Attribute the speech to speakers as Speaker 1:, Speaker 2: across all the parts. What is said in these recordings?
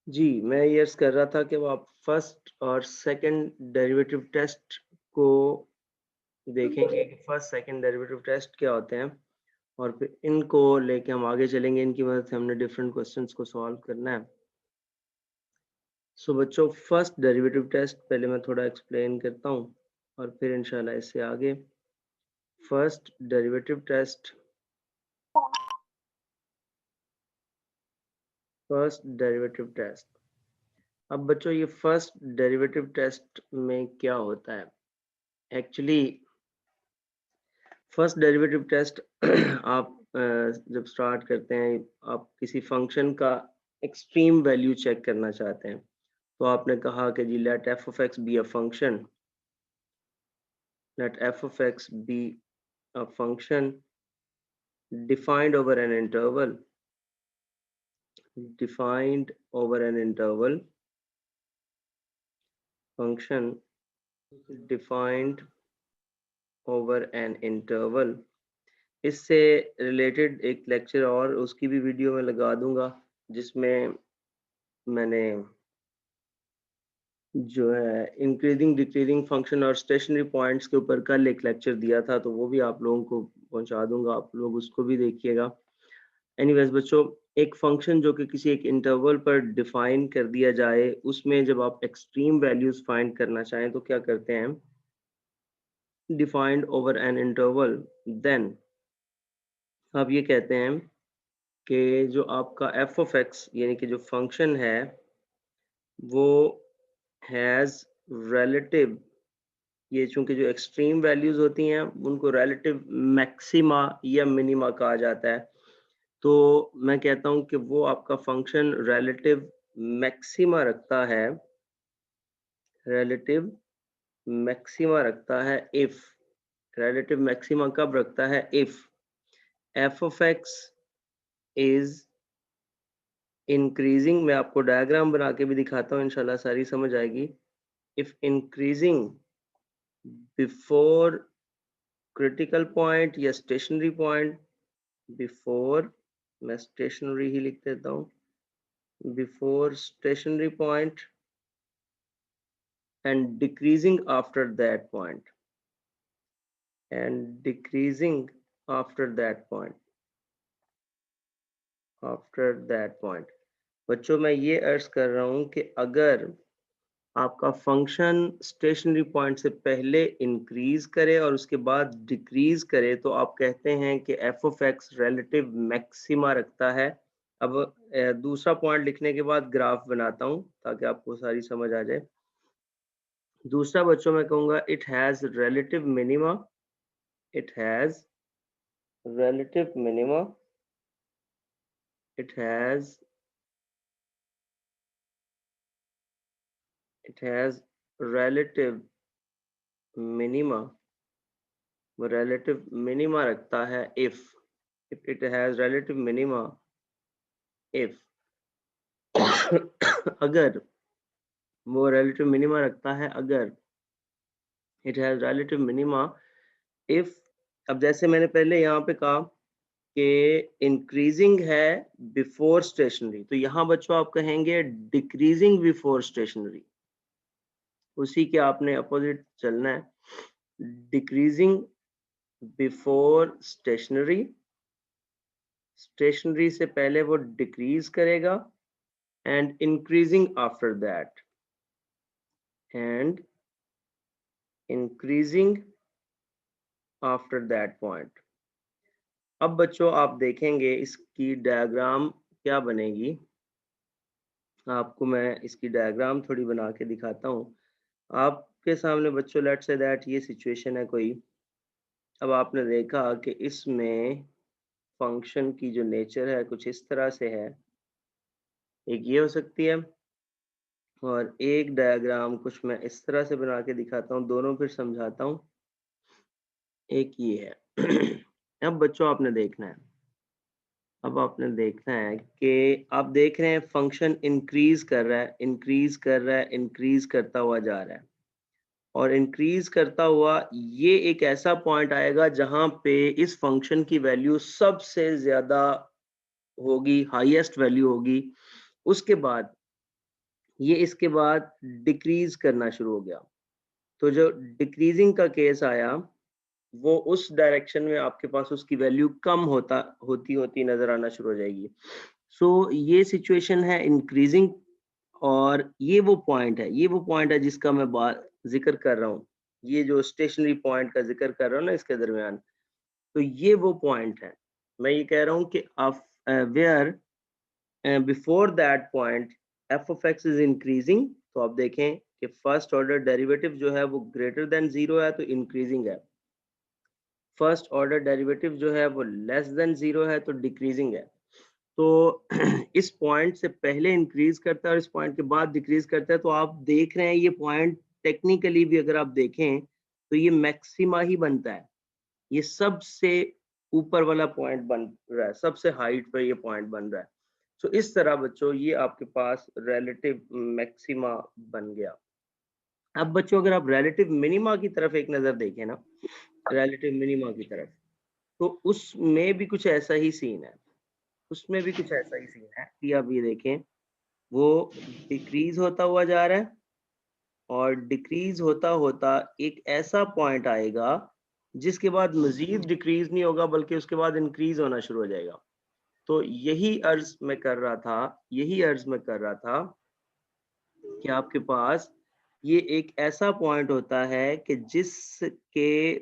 Speaker 1: जी, मैं ये अर्ज़ कर रहा था कि वो आप फर्स्ट और सेकंड डेरिवेटिव टेस्ट को देखेंगे कि फर्स्ट सेकंड डेरिवेटिव टेस्ट क्या होते हैं और फिर इनको लेके हम आगे चलेंगे। इनकी मदद से हमने डिफरेंट क्वेश्चंस को सॉल्व करना है। सो बच्चों, फर्स्ट डेरिवेटिव टेस्ट पहले मैं थोड़ा एक्सप्लेन करता हूँ और फिर इंशाल्लाह इससे आगे। First derivative test first derivative test अब बच्चों, ये फर्स्ट डेरिवेटिव टेस्ट में क्या होता है एक्चुअली। फर्स्ट डेरिवेटिव टेस्ट आप जब स्टार्ट करते हैं, आप किसी फंक्शन का एक्सट्रीम वैल्यू चेक करना चाहते हैं। तो आपने कहा कि ji let f of x be a function, let f of x be a function defined over an interval, defined over an interval, function defined over an interval। इससे related एक lecture और उसकी भी वीडियो में लगा दूंगा, जिसमें मैंने जो है इंक्रीजिंग डिक्रीजिंग फंक्शन और स्टेशनरी पॉइंट्स के ऊपर कल एक लेक्चर दिया था, तो वो भी आप लोगों को पहुंचा दूंगा, आप लोग उसको भी देखिएगा। एनीवेज बच्चों, एक फंक्शन जो कि किसी एक इंटरवल पर डिफाइन कर दिया जाए, उसमें जब आप एक्सट्रीम वैल्यूज फाइंड करना चाहें तो क्या करते हैं, defined over an interval. Then आप ये कहते हैं कि जो आपका एफ ऑफ एक्स यानी कि जो फंक्शन है वो हैज़ रिलेटिव, ये चूंकि जो एक्सट्रीम वैल्यूज होती हैं उनको रिलेटिव मैक्सिमा या मिनिमा कहा जाता है। तो मैं कहता हूं कि वो आपका फंक्शन रिलेटिव मैक्सिमा रखता है, रिलेटिव मैक्सिमा रखता है इफ, रिलेटिव मैक्सिमा कब रखता है, if F of x is increasing. मैं आपको डायग्राम बना के भी दिखाता हूँ, इंशाल्लाह सारी समझ आएगी। If increasing before critical point या स्टेशनरी पॉइंट, बिफोर, मैं स्टेशनरी ही लिख देता हूँ, before stationary point and decreasing after that point, and decreasing after that point, after that point। बच्चों, मैं ये अर्ज कर रहा हूँ कि अगर आपका फंक्शन स्टेशनरी पॉइंट से पहले इंक्रीज करे और उसके बाद डिक्रीज करे तो आप कहते हैं कि F of x relative maxima रखता है। अब दूसरा पॉइंट लिखने के बाद ग्राफ बनाता हूँ ताकि आपको सारी समझ आ जाए। दूसरा बच्चों मैं कहूँगा it has relative minima, it has relative minima, it has relative minima, वो relative minima रखता है if it has relative minima, if अगर वो relative minima रखता है, अगर it has relative minima if, अब जैसे मैंने पहले यहाँ पे कहा कि इंक्रीजिंग है बिफोर स्टेशनरी, तो यहाँ बच्चों आप कहेंगे डिक्रीजिंग बिफोर स्टेशनरी, उसी के आपने अपोजिट चलना है। डिक्रीजिंग बिफोर स्टेशनरी, स्टेशनरी से पहले वो डिक्रीज करेगा, and increasing after that, and increasing after that point. अब बच्चों आप देखेंगे इसकी डायग्राम क्या बनेगी, आपको मैं इसकी डायग्राम थोड़ी बना के दिखाता हूँ। आपके सामने बच्चों लेट्स से दैट ये सिचुएशन है कोई। अब आपने देखा कि इसमें फंक्शन की जो नेचर है कुछ इस तरह से है, एक ये हो सकती है और एक डायग्राम कुछ मैं इस तरह से बना के दिखाता हूँ, दोनों फिर समझाता हूँ। एक ये है अब बच्चों आपने देखना है, अब आपने देखना है कि आप देख रहे हैं फंक्शन इंक्रीज कर रहा है, इंक्रीज कर रहा है, इंक्रीज करता हुआ जा रहा है, और इंक्रीज करता हुआ ये एक ऐसा पॉइंट आएगा जहां पे इस फंक्शन की वैल्यू सबसे ज्यादा होगी, हाईएस्ट वैल्यू होगी। उसके बाद ये इसके बाद डिक्रीज करना शुरू हो गया। तो जो डिक्रीजिंग का केस आया वो उस डायरेक्शन में आपके पास उसकी वैल्यू कम होती नजर आना शुरू हो जाएगी। सो ये सिचुएशन है इंक्रीजिंग, और ये वो पॉइंट है जिसका मैं बात जिक्र कर रहा हूँ। ये जो स्टेशनरी पॉइंट का जिक्र कर रहा हूँ ना इसके दरमियान, तो ये वो पॉइंट है। मैं ये कह रहा हूँ कि where before that point f of x is increasing, तो आप देखें कि फर्स्ट ऑर्डर डेरिवेटिव जो है वो ग्रेटर देन जीरो है तो इंक्रीजिंग है, फर्स्ट ऑर्डर डेरिवेटिव जो है वो लेस देन जीरो है तो डिक्रीजिंग है। तो इस पॉइंट से पहले इंक्रीज करता है और इस पॉइंट के बाद डिक्रीज करता है। तो आप देख रहे हैं ये पॉइंट टेक्निकली भी अगर आप देखें तो ये मैक्सिमा ही बनता है, ये सबसे ऊपर वाला पॉइंट बन रहा है, सबसे हाइट पर ये पॉइंट बन रहा है। तो इस तरह बच्चों ये आपके पास रिलेटिव मैक्सिमा बन गया। अब बच्चों अगर आप रिलेटिव मिनिमा की तरफ एक नजर देखें ना, रिलेटिव मिनिमा की तरफ, तो उसमें भी कुछ ऐसा ही सीन है, उसमें भी कुछ ऐसा ही सीन है कि आप ये देखें वो डिक्रीज होता हुआ जा रहा है और डिक्रीज होता होता एक ऐसा पॉइंट आएगा जिसके बाद मजीद डिक्रीज नहीं होगा बल्कि उसके बाद इंक्रीज होना शुरू हो जाएगा। तो यही अर्ज मैं कर रहा था कि आपके पास ये एक ऐसा पॉइंट होता है कि जिसके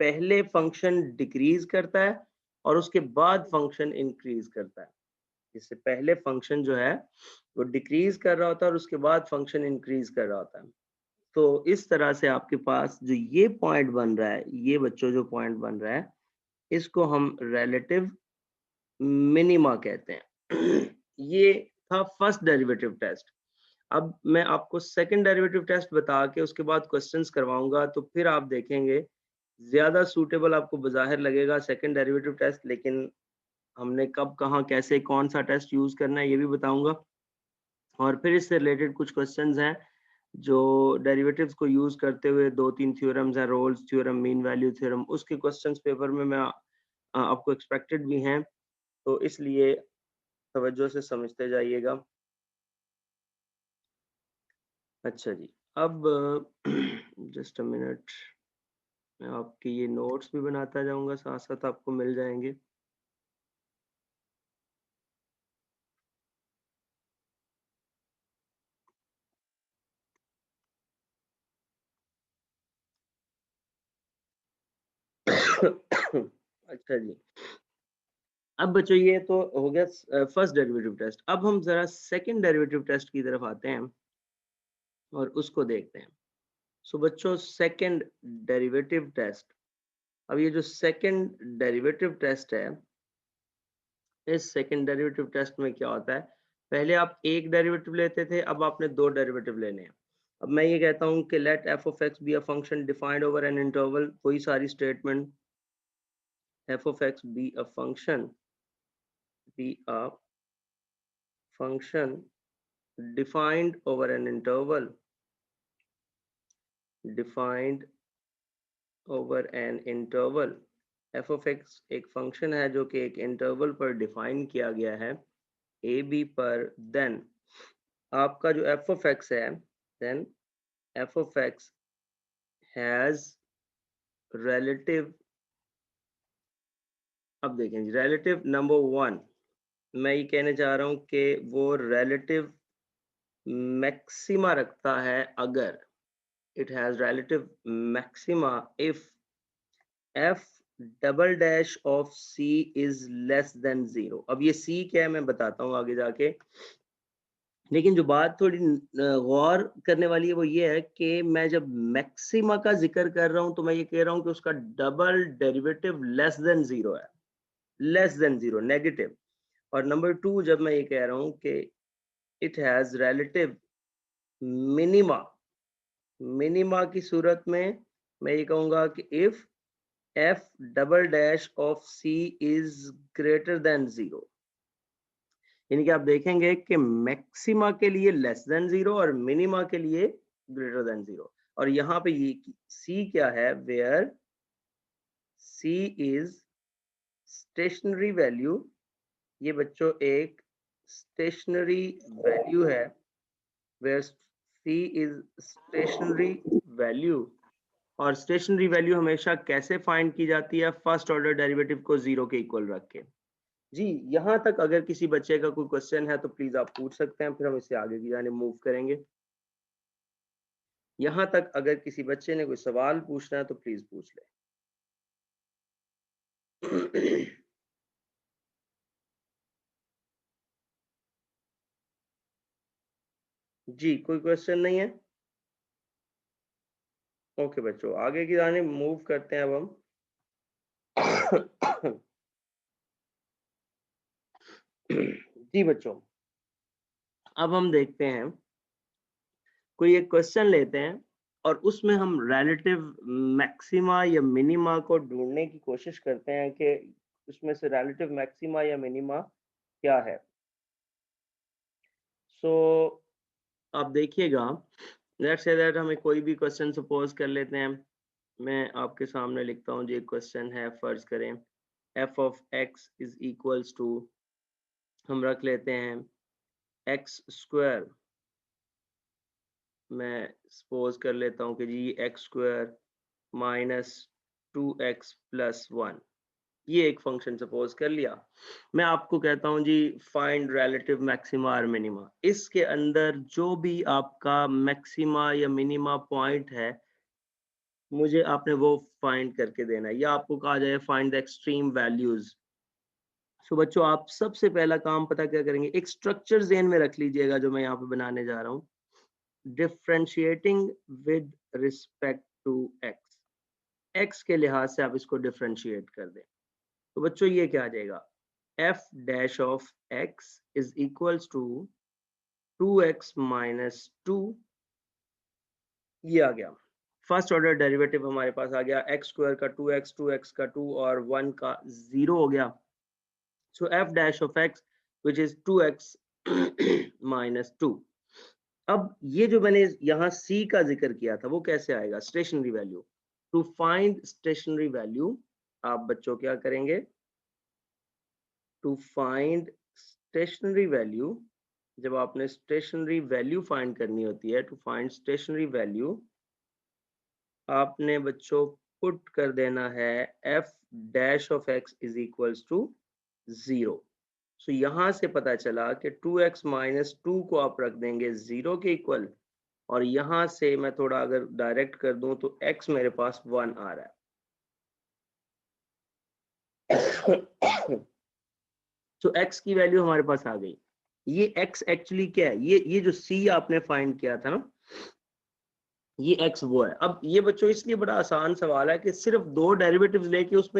Speaker 1: पहले फंक्शन डिक्रीज करता है और उसके बाद फंक्शन इंक्रीज करता है। इससे पहले फंक्शन जो है वो डिक्रीज कर रहा होता है और उसके बाद फंक्शन इंक्रीज कर रहा होता है। तो इस तरह से आपके पास जो ये पॉइंट बन रहा है, ये बच्चों जो पॉइंट बन रहा है, इसको हम रिलेटिव मिनिमा कहते हैं। ये था फर्स्ट डेरिवेटिव टेस्ट। अब मैं आपको सेकंड डेरिवेटिव टेस्ट बता के उसके बाद क्वेश्चंस करवाऊंगा, तो फिर आप देखेंगे ज्यादा सूटेबल आपको बज़ाहिर लगेगा सेकंड डेरिवेटिव टेस्ट, लेकिन हमने कब कहाँ कैसे कौन सा टेस्ट यूज करना है ये भी बताऊंगा। और फिर इससे रिलेटेड कुछ क्वेश्चंस हैं जो डेरिवेटिव्स को यूज करते हुए दो तीन थ्योरम्स हैं, Rolle's theorem, mean value theorem, उसके क्वेश्चंस पेपर में मैं आपको एक्सपेक्टेड भी हैं, तो इसलिए तवज्जो से समझते जाइएगा। अच्छा जी, अब जस्ट अ मिनट, मैं आपके ये नोट्स भी बनाता जाऊंगा, साथ साथ आपको मिल जाएंगे। अच्छा जी, अब बच्चों ये तो हो गया फर्स्ट डेरिवेटिव टेस्ट। अब हम जरा सेकंड डेरिवेटिव टेस्ट की तरफ आते हैं और उसको देखते हैं। सो बच्चों सेकंड डेरिवेटिव टेस्ट, अब ये जो सेकंड डेरिवेटिव टेस्ट है, इस सेकंड डेरिवेटिव टेस्ट में क्या होता है, पहले आप एक डेरिवेटिव लेते थे, अब आपने दो डेरिवेटिव लेने हैं। अब मैं ये कहता हूँ कि let f of x be a function defined over an interval, वही सारी statement, f of x be a function defined over an interval, defined over an interval, f of x एक फंक्शन है जो कि एक इंटरवल पर define किया गया है ए बी पर, देन आपका जो f of x है, then f of x has relative, अब देखें जी relative नंबर वन, मैं ये कहने चाह रहा हूँ कि वो relative मैक्सिमा रखता है अगर, it has relative maxima if f double dash of c is less than zero. अब ये c क्या है मैं बताता हूँ आगे जाके, लेकिन जो बात थोड़ी गौर करने वाली है वो ये है कि मैं जब मैक्सिमा का जिक्र कर रहा हूँ तो मैं ये कह रहा हूँ कि उसका double derivative less than zero है, लेस देन जीरो नेगेटिव। और नंबर टू, जब मैं ये कह रहा हूँ कि it has relative minima, minima की सूरत में मैं ये कहूँगा कि if f double dash of c is greater than zero, यानी कि आप देखेंगे कि मैक्सिमा के लिए लेस देन जीरो और मिनिमा के लिए ग्रेटर देन जीरो। और यहाँ पे ये c क्या है, where c is stationary value, ये बच्चों एक स्टेशनरी वैल्यू है where c is stationary value, और स्टेशनरी वैल्यू हमेशा कैसे फाइंड की जाती है? फर्स्ट ऑर्डर डेरिवेटिव को 0 के इक्वल रख के। जी, यहाँ तक अगर किसी बच्चे का कोई क्वेश्चन है तो प्लीज आप पूछ सकते हैं, फिर हम इसे आगे की जाने मूव करेंगे। यहाँ तक अगर किसी बच्चे ने कोई सवाल पूछना है तो प्लीज पूछ ले। जी, कोई क्वेश्चन नहीं है? ओके बच्चों, आगे की जाने मूव करते हैं अब हम। जी बच्चों, अब हम देखते हैं, कोई एक क्वेश्चन लेते हैं और उसमें हम रिलेटिव मैक्सिमा या मिनिमा को ढूंढने की कोशिश करते हैं कि उसमें से रिलेटिव मैक्सिमा या मिनिमा क्या है। सो आप देखिएगा, लेट्स से दैट हमें कोई भी क्वेश्चन सपोज कर लेते हैं। मैं आपके सामने लिखता हूँ जी, एक क्वेश्चन है, फर्ज करें f of x is equals to, हम रख लेते हैं एक्स स्क्वायर। मैं सपोज कर लेता हूँ कि ji x square minus 2x plus 1, ये एक फंक्शन सपोज कर लिया। मैं आपको कहता हूँ जी फाइंड रिलेटिव मैक्सिमा और मिनिमा। इसके अंदर जो भी आपका मैक्सिमा या मिनिमा पॉइंट है, मुझे आपने वो फाइंड करके देना है, या आपको कहा जाए फाइंड द एक्सट्रीम वैल्यूज। सो बच्चों, आप सबसे पहला काम पता क्या करेंगे, एक स्ट्रक्चर ज़हन में रख लीजिएगा जो मैं यहाँ पे बनाने जा रहा हूँ। Differentiating with respect to x, x के लिहाज से आप इसको डिफरेंशिएट कर दें। तो बच्चों ये क्या आ जाएगा, f dash of x is equals to 2x minus 2, ये आ गया। फर्स्ट ऑर्डर डेरिवेटिव हमारे पास आ गया, x स्क्वायर का 2x, 2x का 2 और 1 का 0 हो गया। सो f dash of x which is 2x minus 2। अब ये जो मैंने यहाँ c का जिक्र किया था वो कैसे आएगा, stationary value. To find stationary value आप बच्चों क्या करेंगे, टू फाइंड स्टेशनरी वैल्यू, जब आपने स्टेशनरी वैल्यू फाइंड करनी होती है, टू फाइंड स्टेशनरी वैल्यू आपने बच्चों पुट कर देना है f dash of x is equals to 0। So यहाँ से पता चला कि 2x माइनस 2 को आप रख देंगे 0 के इक्वल, और यहाँ से मैं थोड़ा अगर डायरेक्ट कर दूं तो x मेरे पास 1 आ रहा है। तो x की वैल्यू हमारे पास आ गई। ये x एक्चुअली क्या है, ये जो c आपने फाइंड किया था ना, ये x वो है। अब ये बच्चों इसलिए बड़ा आसान सवाल है कि सिर्फ 2 डेरिवेटिव्स लेके उसमें